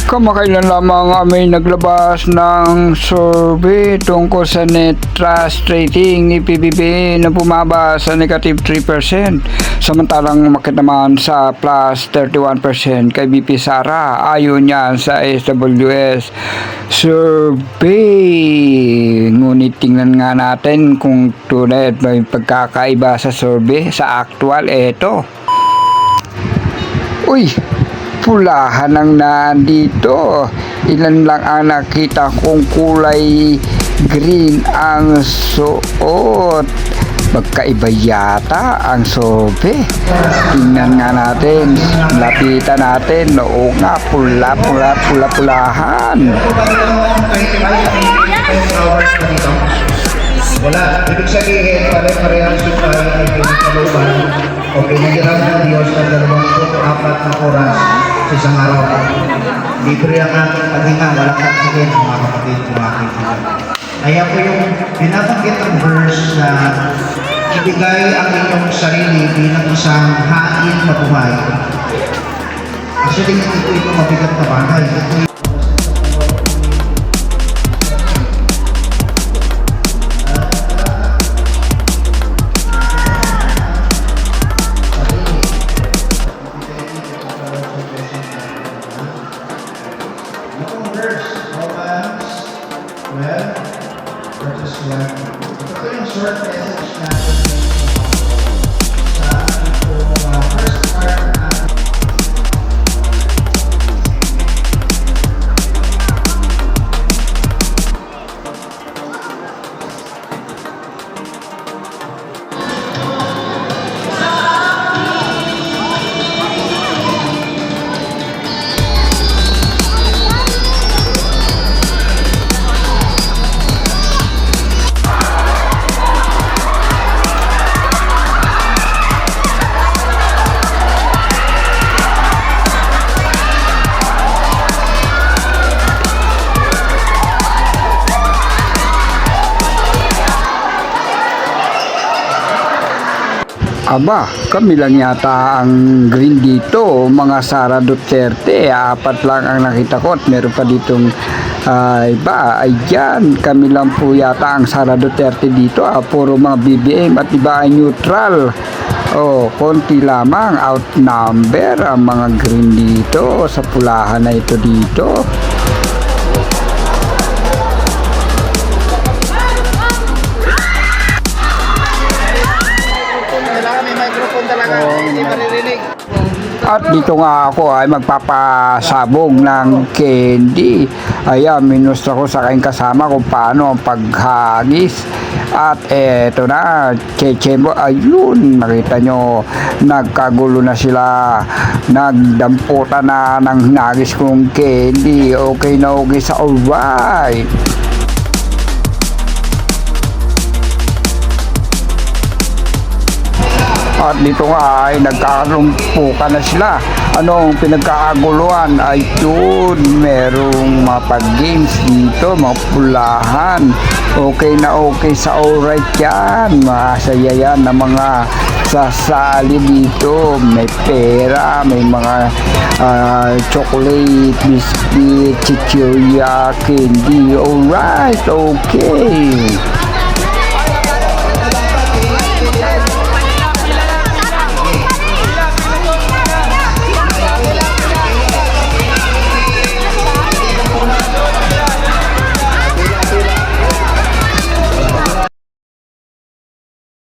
Kamakailan lamang may naglabas ng survey tungkol sa net trust rating ni PBBM na bumaba sa negative 3%, samantalang umakyat naman sa plus 31% kay BP Sara ayon yan sa SWS survey. Ngunit tingnan nga natin kung tunay at may pagkakaiba sa survey sa actual. Eto, uy, pulahan ang nandito. Ilan lang ang nakita kong kulay green ang suot. Magkaiba yata ang sobe. Tingnan nga natin, lapitan natin. Oo nga, pula-pulahan. Wala, ibig sabihin, pare-parehang tayo ay pinagkalooban o pinagirang ng Diyos sa 24 na oras sa isang araw. Libre ang ating paghinga, walang katigin, mga kapatid, mga kaibigan. Kaya po yung binabanggit ang verse na ibigay ang inyong sarili bilang isang hain na buhay. Actually, hindi po ito mabigat na bagay. Ito yung short message natin sa first part natin. Aba, kami lang yata ang green dito, mga Sara Duterte. Apat lang ang nakita ko at meron pa ditong iba. Ayan, kami lang po yata ang Sara Duterte dito. Puro mga BBM at iba ay neutral. Konti lamang outnumber ang mga green dito sa pulahan na ito dito. At dito nga ako ay magpapasabog ng candy. Ayan, minus ako sa aking kasama kung paano ang paghagis. At eto na, Chechembo, ayun, nakita nyo, nagkagulo na sila. Nagdamputan na ng hinagis kong candy. Okay na okay sa alright. At dito nga ay nagkakalumpukan na sila. Anong pinagkakaguluhan? Ay yun, merong mga pag-games dito, mga pulahan. Okay na okay sa alright yan. Masaya yan na mga sasali dito. May pera, may mga chocolate, biscuit, chichirya, candy. Alright, okay.